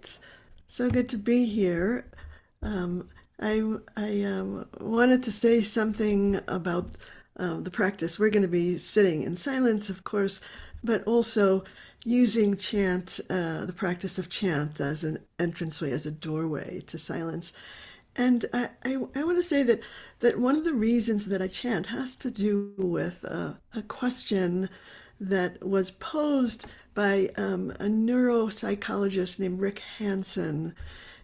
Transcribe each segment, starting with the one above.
It's so good to be here. I wanted to say something about the practice. We're going to be sitting in silence, of course, but also using chant, the practice of chant as an entranceway, as a doorway to silence. And I want to say that one of the reasons that I chant has to do with a question that was posed by a neuropsychologist named Rick Hansen.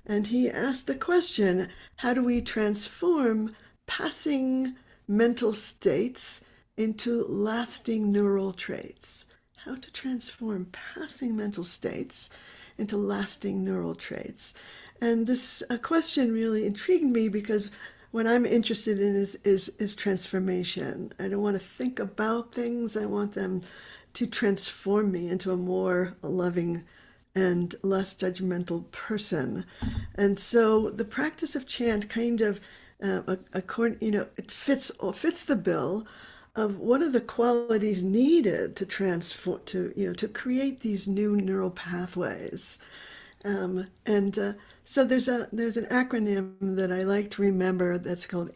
And he asked the question, how do we transform passing mental states into lasting neural traits? How to transform passing mental states into lasting neural traits. And this question really intrigued me because what I'm interested in is transformation. I don't want to think about things. I want them to transform me into a more loving and less judgmental person. And so the practice of chant kind of, it fits the bill of what are the qualities needed to transform, to create these new neural pathways. So there's an acronym that I like to remember that's called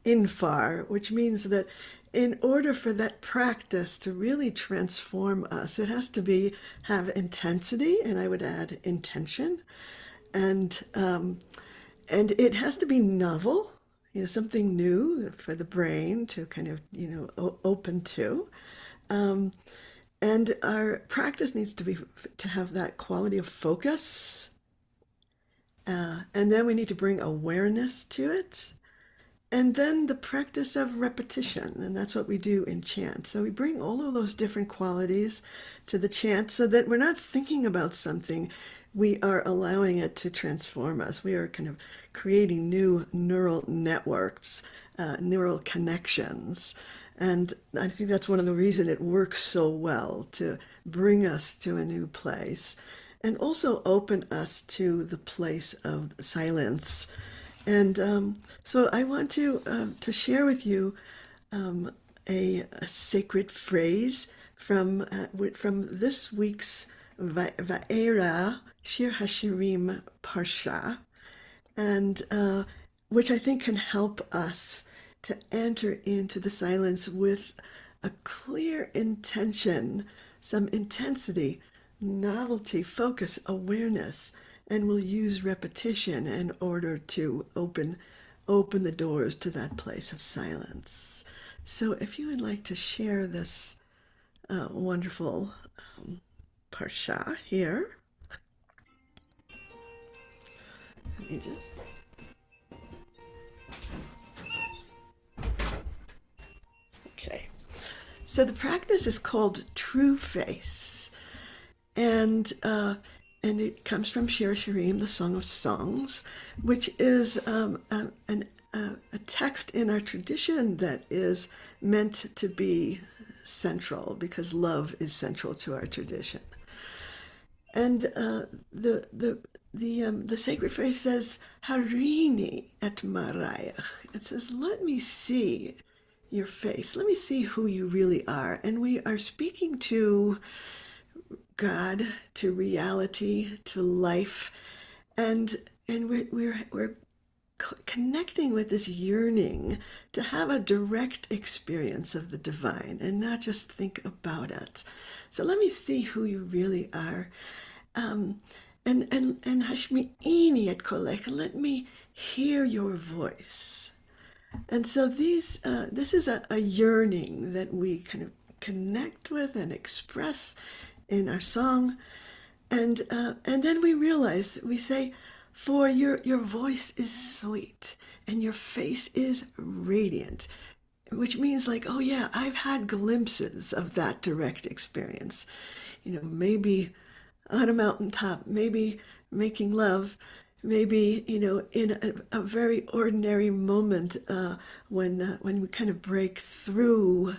INFAR, which means that in order for that practice to really transform us, it has to have intensity, and I would add intention, and it has to be novel, something new for the brain to kind of open to. And our practice needs to have that quality of focus. And then we need to bring awareness to it. And then the practice of repetition. And that's what we do in chant. So we bring all of those different qualities to the chant so that we're not thinking about something. We are allowing it to transform us. We are kind of creating new neural networks, neural connections. And I think that's one of the reasons it works so well, to bring us to a new place and also open us to the place of silence. And so I want to share with you a sacred phrase from this week's Va'era Shir Hashirim Parsha, and which I think can help us to enter into the silence with a clear intention, some intensity, novelty, focus, awareness, and we'll use repetition in order to open the doors to that place of silence. So if you would like to share this wonderful parsha here, let me just... Okay. So the practice is called True Face, and it comes from Shir Shirim, the Song of Songs, which is a text in our tradition that is meant to be central because love is central to our tradition. And the sacred phrase says, "Harini et marayach." It says, "Let me see your face. Let me see who you really are." And we are speaking to God, to reality, to life, and we're connecting with this yearning to have a direct experience of the divine and not just think about it. So let me see who you really are, and hashmi'ini et kolech. Let me hear your voice. And so this is a yearning that we kind of connect with and express in our song, and then we say, for your voice is sweet and your face is radiant, which means like, oh yeah, I've had glimpses of that direct experience, maybe on a mountaintop, maybe making love, maybe in a very ordinary moment when we kind of break through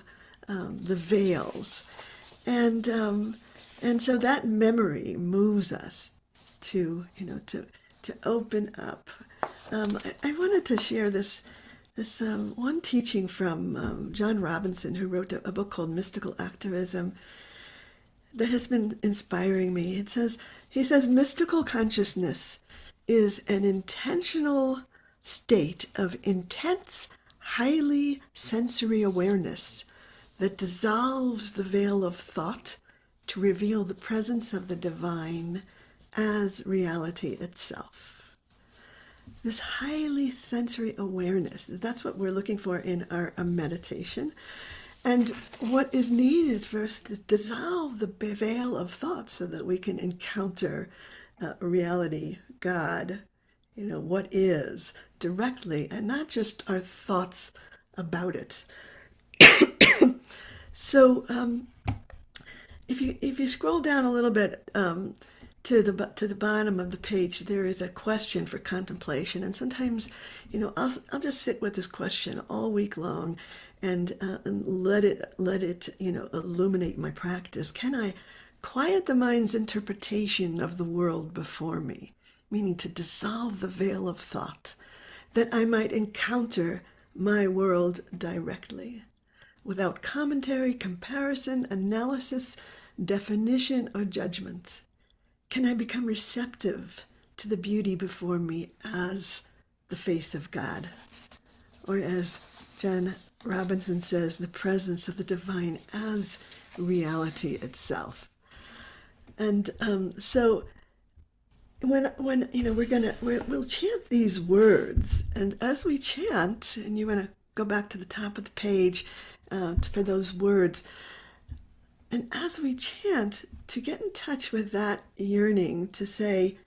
the veils, and so that memory moves us to open up. I wanted to share this one teaching from John Robinson, who wrote a book called Mystical Activism. that has been inspiring me. He says, mystical consciousness is an intentional state of intense, highly sensory awareness that dissolves the veil of thought to reveal the presence of the divine as reality itself. This highly sensory awareness, that's what we're looking for in our meditation. And what is needed for us to dissolve the veil of thought so that we can encounter reality, God, what is, directly, and not just our thoughts about it. So if you scroll down a little bit to the bottom of the page, there is a question for contemplation, and sometimes, I'll just sit with this question all week long, and let it illuminate my practice. Can I quiet the mind's interpretation of the world before me, meaning to dissolve the veil of thought, that I might encounter my world directly, without commentary, comparison, analysis, definition, or judgment? Can I become receptive to the beauty before me as the face of God? Or as John Robinson says, the presence of the divine as reality itself. And so when we'll chant these words, and as we chant, and you want to go back to the top of the page for those words, and as we chant, to get in touch with that yearning to say,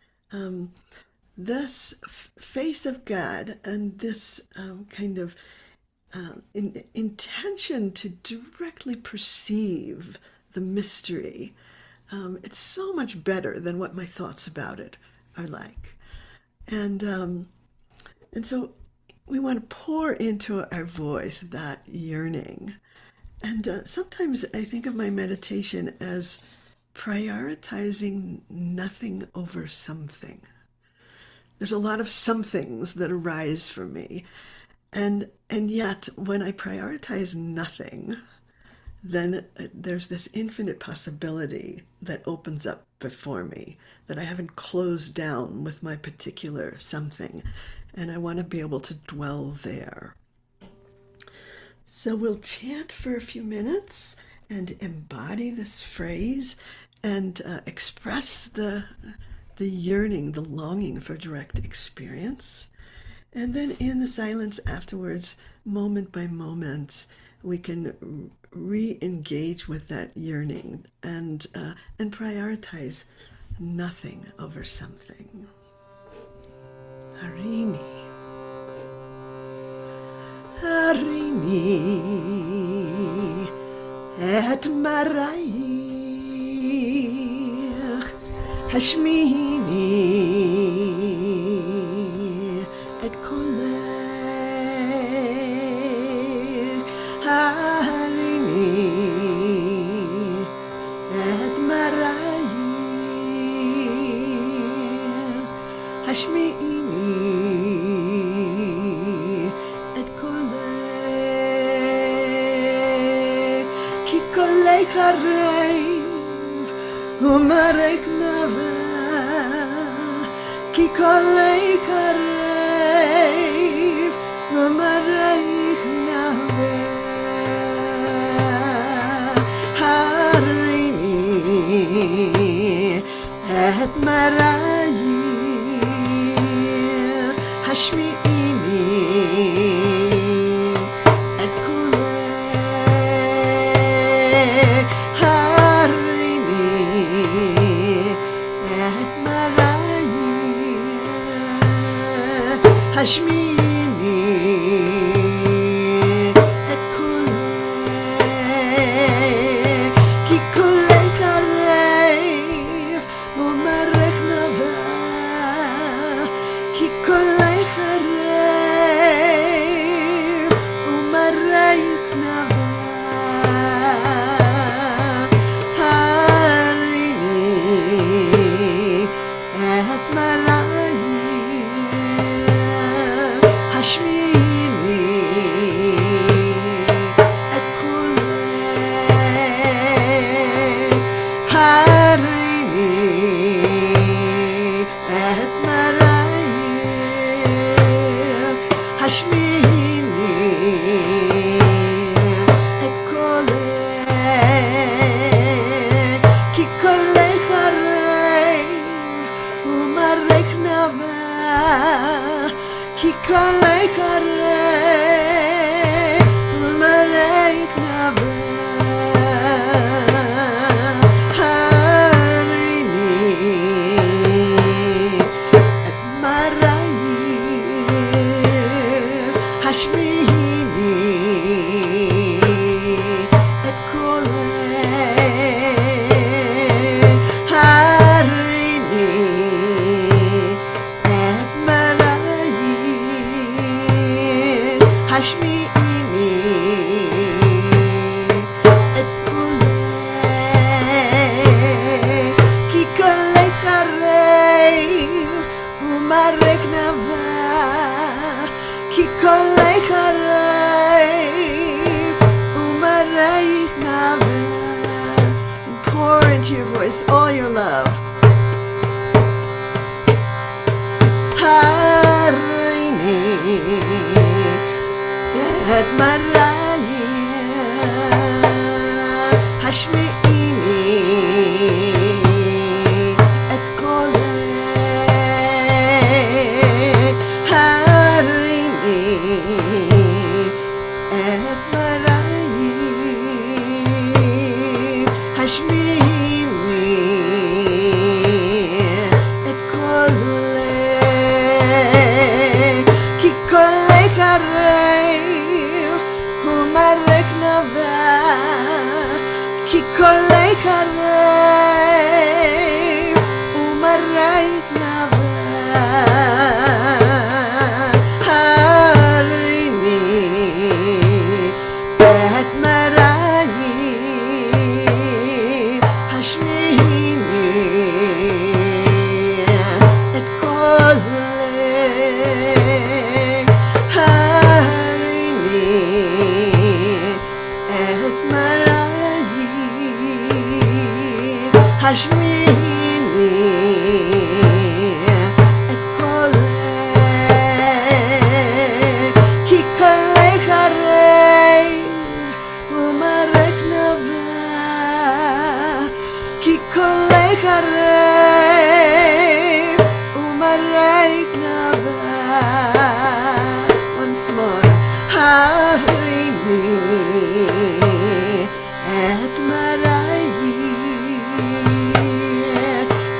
this face of God and this kind of intention to directly perceive the mystery, it's so much better than what my thoughts about it are like. And so we want to pour into our voice that yearning. And sometimes I think of my meditation as prioritizing nothing over something. There's a lot of somethings that arise for me. And yet, when I prioritize nothing, then there's this infinite possibility that opens up before me that I haven't closed down with my particular something. And I want to be able to dwell there. So we'll chant for a few minutes and embody this phrase and express the yearning, the longing for direct experience. And then in the silence afterwards, moment by moment, we can re-engage with that yearning and prioritize nothing over something. Harini. Harini et maraich hashmini et kolech harini et maraich hashmini חרב ומרק נווה כי קולי חרב ומרק נווה הריני את מרייך השמיעיני השמיני את קולך כי קולך חרב ומרק נווה כי קולך חרב ומרק נווה הריני את השמיני את קולך marayah hashmini et koleh ki koleh harei umarech nava ki koleh harei umarech nava Hashmini et koleh harini et marayim Hashmini et koleh ki koleh harei umarech nava ki koleh harei umarayich nava. And pour into your voice all your love. Harini et marayim hashmi'ini et koleh harini et marayim hashmini et koleh ki koleh harei umarech nava ki koleh harei umarayich nava harini et marayim hashmini et koleh harini et marayim hashmini et koleh ki koleh harei umarech nava ki koleh harei umarayich nava. Once more. Harini et marayim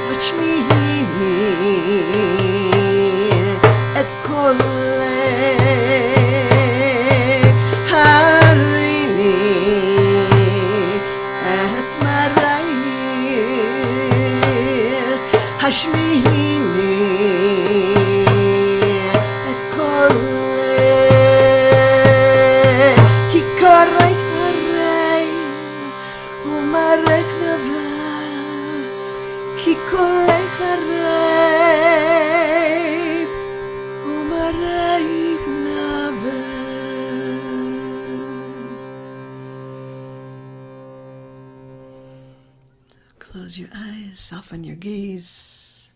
hashmini et koleh harini et marayim hashmini et koleh ki koleh harei umarech nava ki koleh harei umarayich nava. Close your eyes, soften your gaze.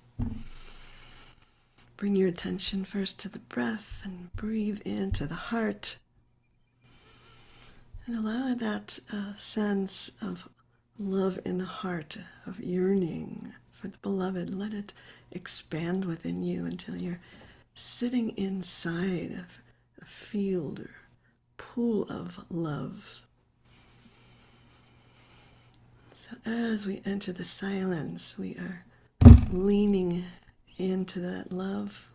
Bring your attention first to the breath and breathe into the heart. And allow that sense of love in the heart, of yearning for the beloved. Let it expand within you until you're sitting inside of a field or pool of love. So as we enter the silence, we are leaning into that love.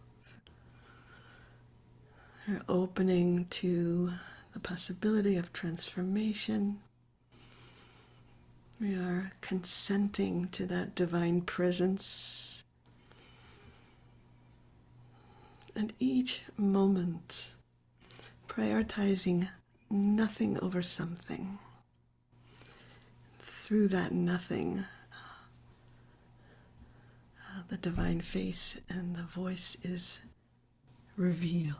We're opening to the possibility of transformation. We are consenting to that divine presence. And each moment, prioritizing nothing over something. Through that nothing, the divine face and the voice is revealed.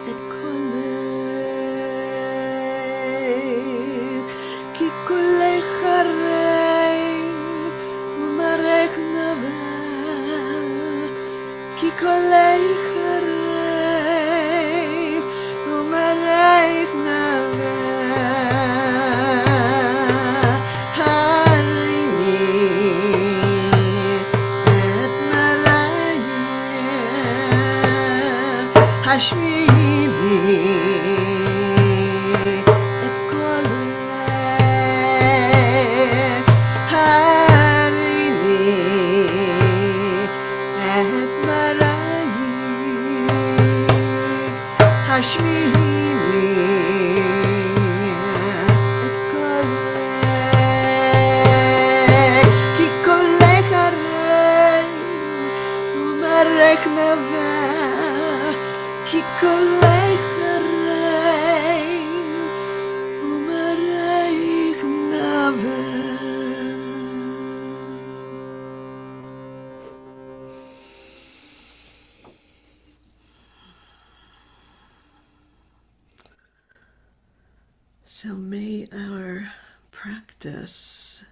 את כל לב, כי קולך הרי ומראך נבע, כי קולך הרי ומראך נבע. השמיעי את קולך, הריני את מראייך, השמיעי את קולך, כי קולך הרי ומראך נבע, כי קולך הרי ומראייך נבע. So may our practice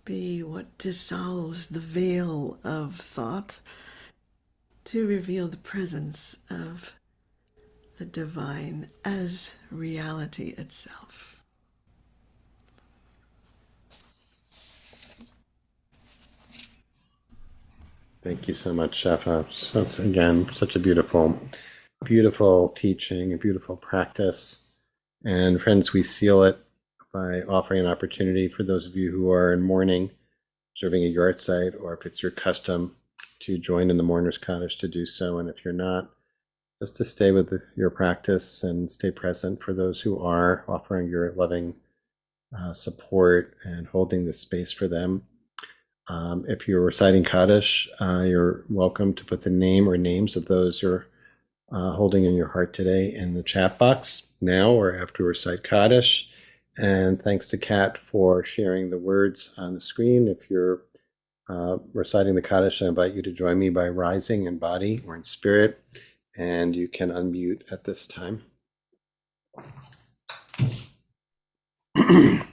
be what dissolves the veil of thought to reveal the presence of the divine as reality itself. Thank you so much, Shefa. So, again, such a beautiful teaching, a beautiful practice. And friends, we seal it by offering an opportunity for those of you who are in mourning, observing a yard site, or if it's your custom to join in the mourner's Kaddish, to do so. And if you're not, just to stay with your practice and stay present for those who are, offering your loving support and holding the space for them. If you're reciting Kaddish, you're welcome to put the name or names of those you're holding in your heart today in the chat box now or after we recite Kaddish. And thanks to Kat for sharing the words on the screen. If you're reciting the Kaddish, I invite you to join me by rising in body or in spirit, and you can unmute at this time. Here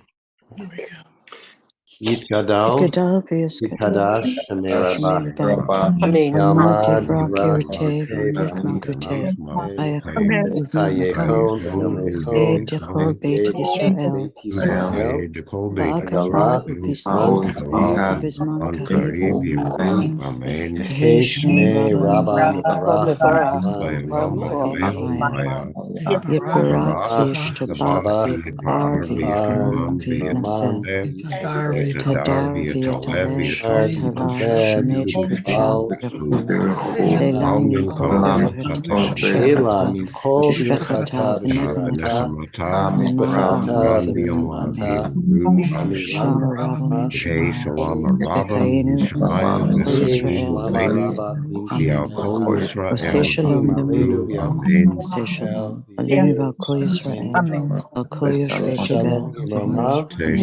we go. Yitgadal, Yitadash, Shemei Rabba, Yalmad, Yirach, Yitei, Yechon, Yomechon, Beit Yisrael, Agala, Yisrael, Shmei Rabba Mibarach, Yiparak Yishtabach Tadar V'Yatalesh Tavar Shemet Kachal Lelam Yikol Ela Mikol Shvechata V'Nechmata V'Nechmata V'Nechmata Shalom Rabba Mishmaya Hayinu Kol Yisrael Oseh Shalom B'Menu Oseh Shalom Alinu V'Kol Yisrael Al Kol Yoshvei Tevel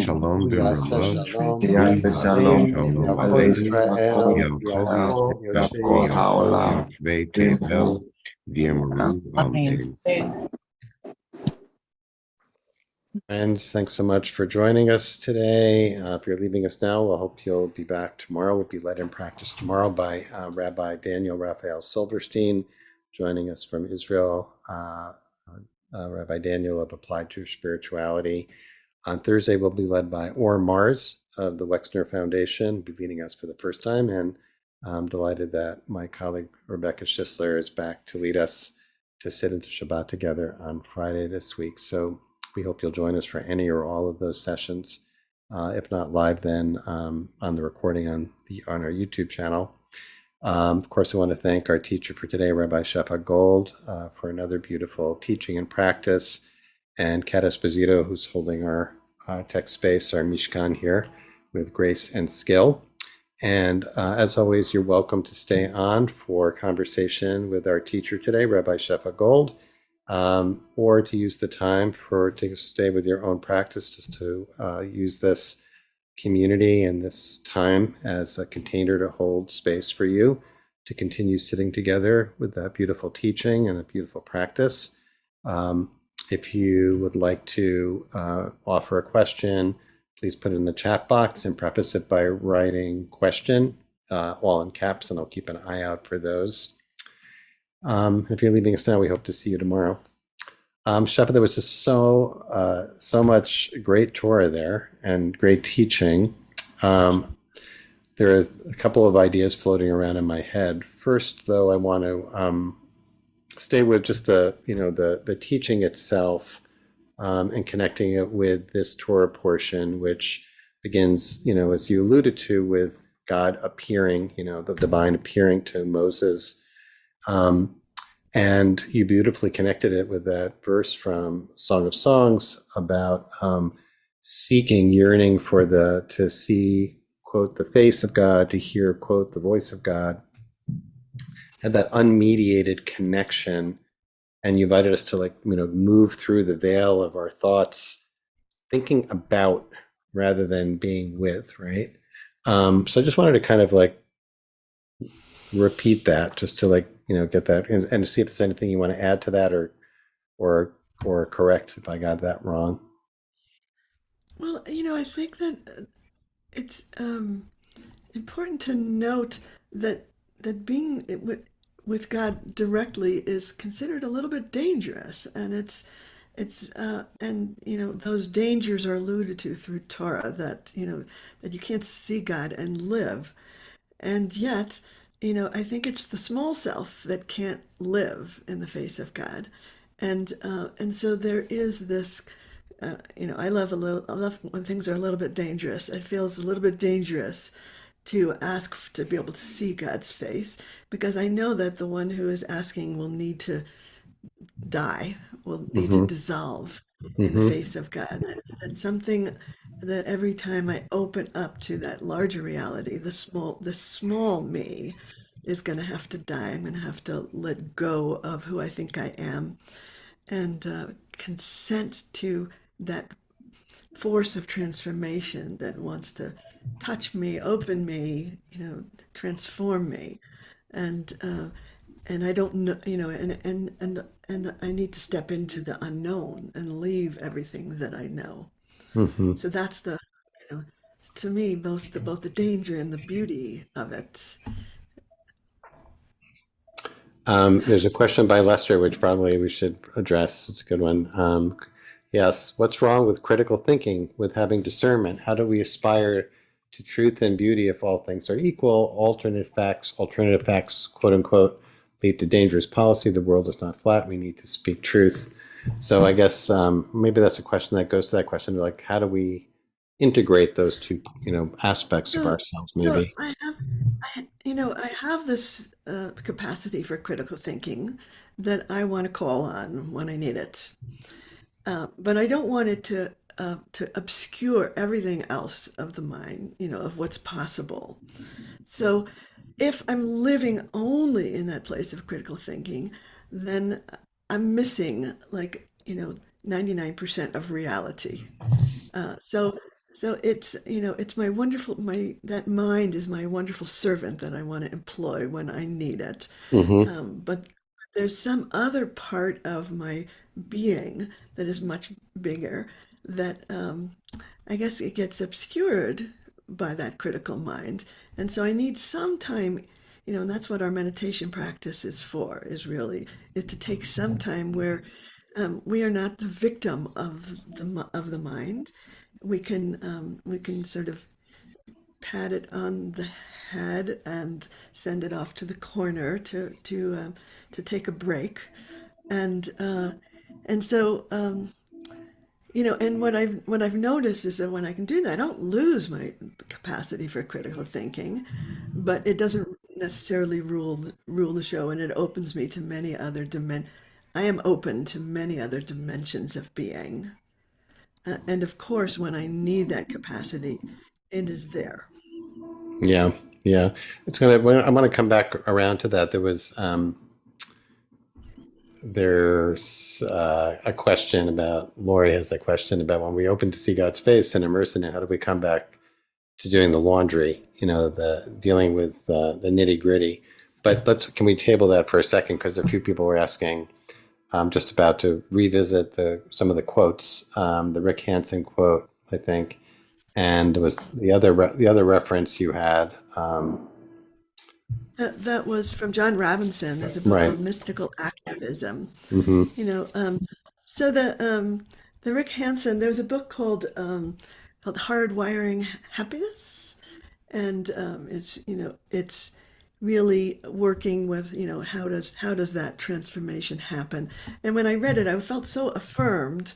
Shalom Friends, thanks so much for joining us today. If you're leaving us now, I hope you'll be back tomorrow. We'll be led in practice tomorrow by Rabbi Daniel Raphael Silverstein, joining us from Israel. Rabbi Daniel of Applied Jewish Spirituality. On Thursday, we'll be led by Or Mars of the Wexner Foundation, be leading us for the first time. And I'm delighted that my colleague Rebecca Schisler is back to lead us to sit into Shabbat together on Friday this week. So we hope you'll join us for any or all of those sessions. If not live, then on the recording on our YouTube channel. Of course, I want to thank our teacher for today, Rabbi Shefa Gold, for another beautiful teaching and practice, and Kat Esposito, who's holding our tech space, our Mishkan here, with grace and skill. And as always, you're welcome to stay on for conversation with our teacher today, Rabbi Shefa Gold, or to use the time to stay with your own practice, just to use this community and this time as a container to hold space for you to continue sitting together with that beautiful teaching and a beautiful practice. If you would like to offer a question, please put it in the chat box and preface it by writing question, all in caps, and I'll keep an eye out for those. If you're leaving us now, we hope to see you tomorrow. Shefa, there was just so much great Torah there and great teaching. There are a couple of ideas floating around in my head. First, though, I want to stay with just the teaching itself and connecting it with this Torah portion, which begins, as you alluded to, with God appearing, the divine appearing to Moses. And you beautifully connected it with that verse from Song of Songs about seeking, yearning to see, quote, the face of God, to hear, quote, the voice of God, and that unmediated connection. And you invited us to move through the veil of our thoughts, thinking about rather than being with, right? So I just wanted to kind of repeat that, just to get that, and to see if there's anything you want to add to that or correct if I got that wrong. Well, I think that it's important to note that being with God directly is considered a little bit dangerous, and those dangers are alluded to through Torah, that you can't see God and live, and yet I think it's the small self that can't live in the face of God, and so there is this. I love when things are a little bit dangerous. It feels a little bit dangerous to ask to be able to see God's face, because I know that the one who is asking will need to die, will need to dissolve in the face of God. That's something that every time I open up to that larger reality, the small me is going to have to die. I'm going to have to let go of who I think I am and consent to that force of transformation that wants to touch me, open me, transform me, and I don't know, and I need to step into the unknown and leave everything that I know. So that's to me, both the danger and the beauty of it. There's a question by Lester, which probably we should address. It's a good one. Yes, what's wrong with critical thinking, with having discernment? How do we aspire to truth and beauty if all things are equal? Alternative facts, quote unquote, lead to dangerous policy. The world is not flat. We need to speak truth. So I guess maybe that's a question that goes to that question, how do we integrate those two, aspects of ourselves, maybe? I have this capacity for critical thinking that I want to call on when I need it. But I don't want it to obscure everything else of the mind, of what's possible. So if I'm living only in that place of critical thinking, then I'm missing 99% of reality. So it's it's that mind is my wonderful servant that I want to employ when I need it. But there's some other part of my being that is much bigger that I guess it gets obscured by that critical mind. And so I need some time, and that's what our meditation practice is for, is to take some time where we are not the victim of the mind. We can sort of pat it on the head and send it off to the corner to take a break, and so and what I've noticed is that when I can do that, I don't lose my capacity for critical thinking, but it doesn't necessarily rule the show, and it opens me to many other I am open to many other dimensions of being. And of course, when I need that capacity, it is there. Yeah. I'm going to come back around to that. There's a question about, Lori has a question about, when we open to see God's face and immerse in it, how do we come back to doing the laundry, the dealing with the nitty gritty? but can we table that for a second? Because a few people were asking. I'm just about to revisit some of the quotes, the Rick Hansen quote, I think, and there was the other reference you had. That was from John Robinson. There's a book Right. called Mystical Activism. Mm-hmm. You know, so the Rick Hansen. There was a book called Hardwiring Happiness, and it's really working with how does that transformation happen. And when I read it, I felt so affirmed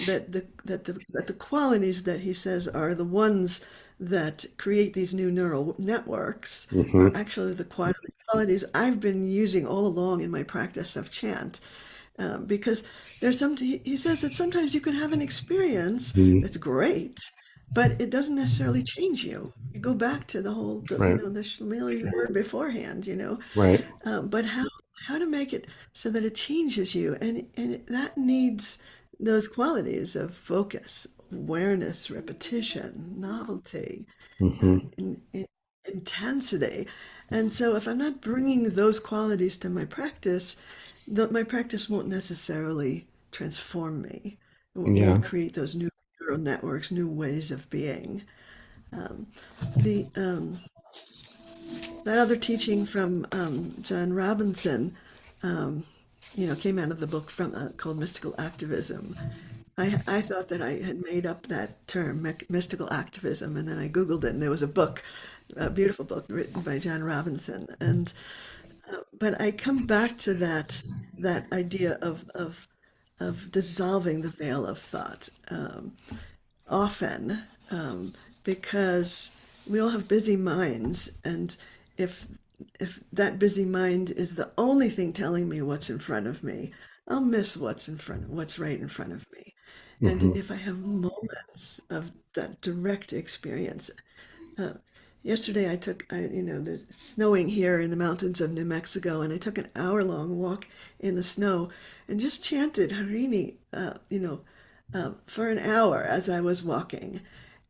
that the qualities that he says are the ones that create these new neural networks are Mm-hmm. actually the qualities I've been using all along in my practice of chant. Because he says that sometimes you can have an experience Mm-hmm. that's great, but it doesn't necessarily change you. You go back to Right. the Shmuel you were beforehand, Right. but how to make it so that it changes you, and that needs those qualities of focus, awareness, repetition, novelty, Mm-hmm. intensity. And so if I'm not bringing those qualities to my practice, my practice won't necessarily transform me. It Yeah. won't create those new neural networks, new ways of being. Um, the That other teaching from John Robinson, um, came out of the book called Mystical Activism. I thought that I had made up that term, mystical activism, and then I Googled it, and there was a beautiful book written by John Robinson. And but I come back to that idea of dissolving the veil of thought. Often, because we all have busy minds, and if if that busy mind is the only thing telling me what's in front of me, I'll miss what's right in front of me. And Mm-hmm. if I have moments of that direct experience, uh, yesterday there's snowing here in the mountains of New Mexico, and I took an hour-long walk in the snow and just chanted Harini, for an hour as I was walking.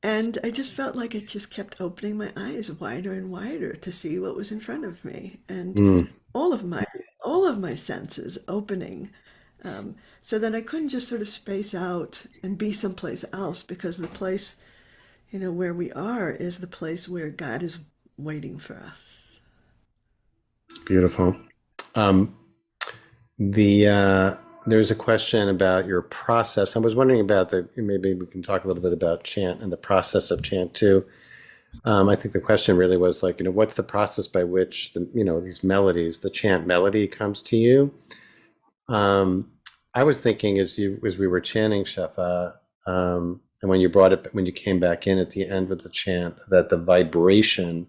And I just felt like it just kept opening my eyes wider and wider to see what was in front of me, and Mm. all of my all of my senses opening, so that I couldn't just sort of space out and be someplace else, because the place, where we are is the place where God is waiting for us. Beautiful. Um, there's a question about your process. I was wondering about maybe we can talk a little bit about chant and the process of chant too. I think the question really was like, what's the process by which these melodies, the chant melody comes to you? I was thinking as we were chanting Shefa, and when you came back in at the end with the chant, that the vibration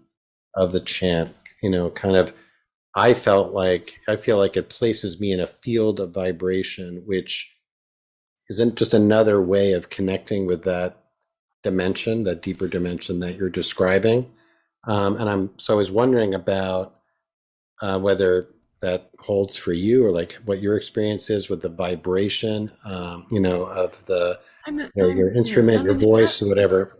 of the chant, kind of, I feel like it places me in a field of vibration, which isn't just another way of connecting with that dimension, that deeper dimension that you're describing. So I was wondering about whether that holds for you, or like what your experience is with the vibration, of your instrument, I'm your in the voice, or whatever.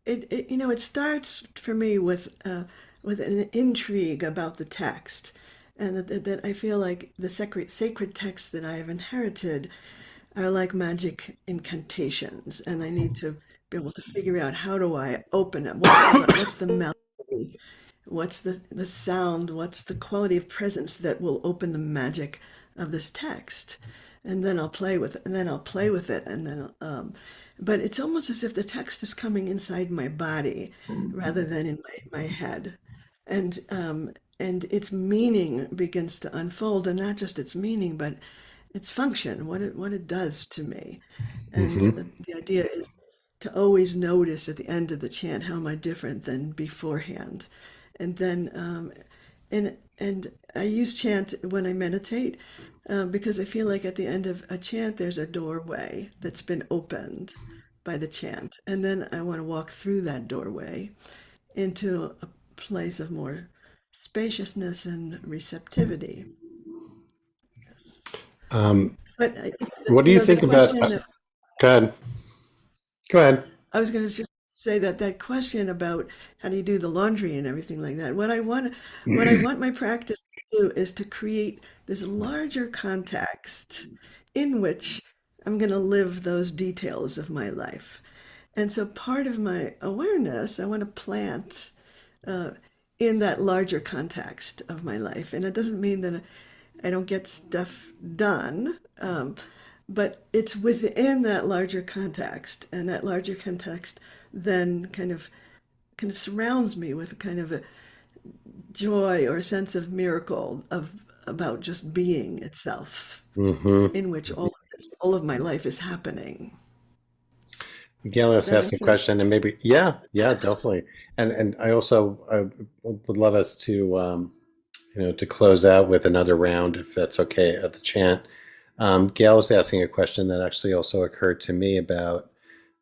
it starts for me with an intrigue about the text, and that I feel like the sacred texts that I have inherited are like magic incantations, and I need to be able to figure out, how do I open it? What's the melody? What's the sound? What's the quality of presence that will open the magic of this text? And then I'll play with it, and then but it's almost as if the text is coming inside my body rather than in my head. And its meaning begins to unfold, and not just its meaning, but its function, what it does to me. And Hmm. the idea is to always notice at the end of the chant, how am I different than beforehand? And then and I use chant when I meditate, because I feel like at the end of a chant there's a doorway that's been opened by the chant, and then I want to walk through that doorway into a place of more spaciousness and receptivity. Um, But what do you the think about? question that Go ahead. Go ahead. I was going to say that question about how do you do the laundry and everything like that. What I want my practice to do is to create this larger context in which I'm going to live those details of my life. And so part of my awareness, I want to plant uh, in that larger context of my life. And it doesn't mean that I don't get stuff done, but it's within that larger context. And that larger context then kind of surrounds me with kind of a joy or a sense of miracle of about just being itself, Hmm. in which all of my life is happening. Gail Does has that asked make a sense? question, and maybe, yeah, yeah, definitely. And I also would love us to to close out with another round, if that's okay, at the chant. Gail is asking a question that actually also occurred to me about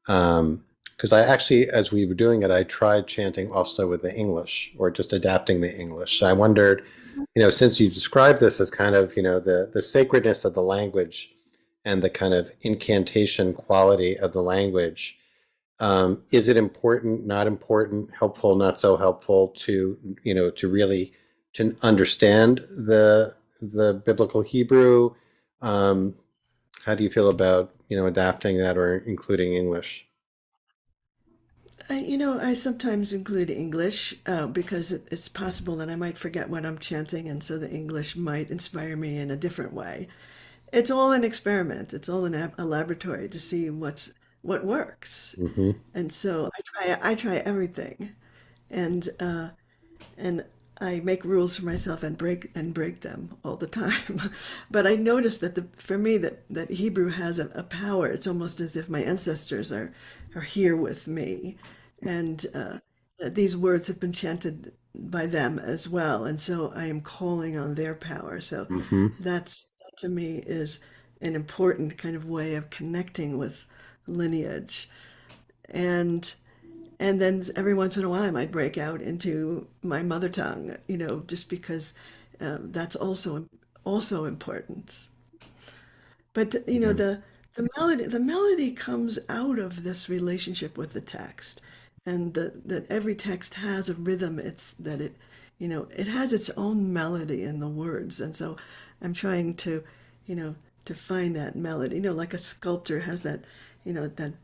because I actually, as we were doing it, I tried chanting also with the English or just adapting the English. So I wondered, since you described this as kind of, the sacredness of the language and the kind of incantation quality of the language, is it important, not important, helpful, not so helpful to, to really to understand the biblical Hebrew? Um, how do you feel about, adapting that or including English? I sometimes include English because it's possible that I might forget what I'm chanting, and so the English might inspire me in a different way. It's all an experiment. It's all a laboratory to see what works. Hmm. And so I try everything, and and I make rules for myself and break them all the time. But I noticed that for me that Hebrew has a power. It's almost as if my ancestors are here with me, and these words have been chanted by them as well, and so I am calling on their power. So Hmm. that to me is an important kind of way of connecting with lineage. And and then every once in a while, I might break out into my mother tongue, just because that's also important. But the melody comes out of this relationship with the text, and that every text has a rhythm. It has its own melody in the words, and so I'm trying you know, to find that melody. Like a sculptor has that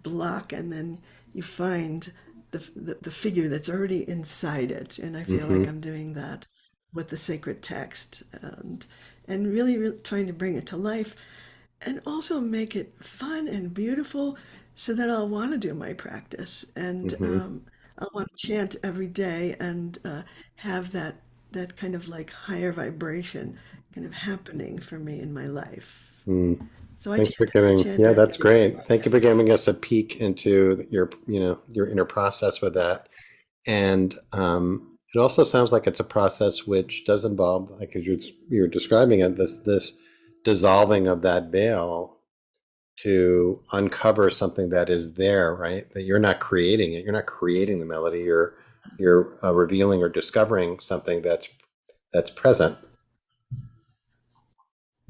block, and then you find the figure that's already inside it. And I feel Hmm. like I'm doing that with the sacred text, and really trying to bring it to life and also make it fun and beautiful so that I'll want to do my practice and Hmm. I'll want to chant every day and have that kind of like higher vibration kind of happening for me in my life. Mm. So I Thanks for chant, giving, chant yeah, every that's day. great. Thank you for giving us a peek into your inner process with that. And it also sounds like it's a process which does involve, like as you're describing it, this dissolving of that veil to uncover something that is there, right? That you're not creating it. You're not creating the melody. You're revealing or discovering something that's present.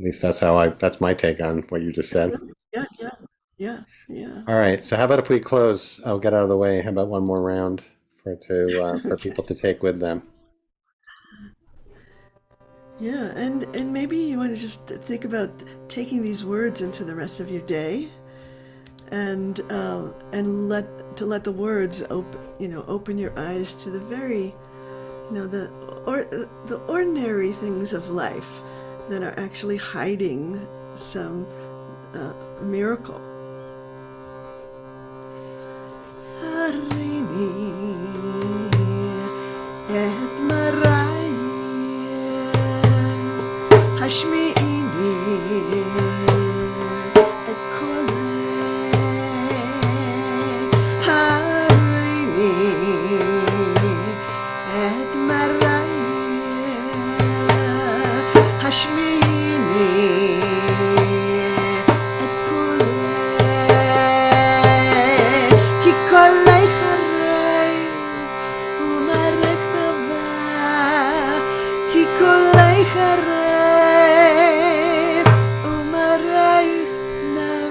At least that's my take on what you just said. Yeah, yeah, yeah, yeah. All right. So how about if we close? I'll get out of the way. How about one more round for people to take with them? Yeah, and maybe you want to just think about taking these words into the rest of your day, and let the words open your eyes to the very the ordinary things of life that are actually hiding some miracle. את מראי השמיעיני את קולך הריני את מראי השמיעיני את קולך כי קולך הרי ומערך דבר כי קולך הרי ומערך דבר.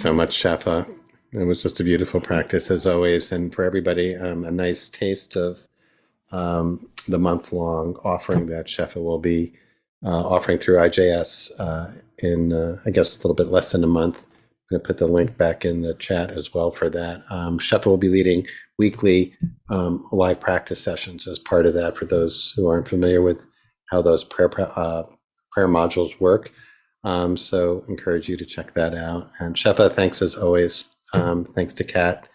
so much, Shefa. It was just a beautiful practice as always, and for everybody, a nice taste of the month-long offering that Shefa will be offering through IJS in, I guess, a little bit less than a month. I'm going to put the link back in the chat as well for that. Shefa will be leading weekly live practice sessions as part of that for those who aren't familiar with how those prayer modules work. So encourage you to check that out. And Shefa, thanks as always. Thanks to Kat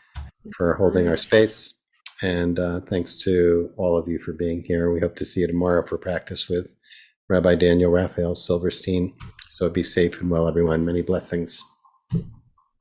for holding our space. And thanks to all of you for being here. We hope to see you tomorrow for practice with Rabbi Daniel Raphael Silverstein. So be safe and well, everyone. Many blessings.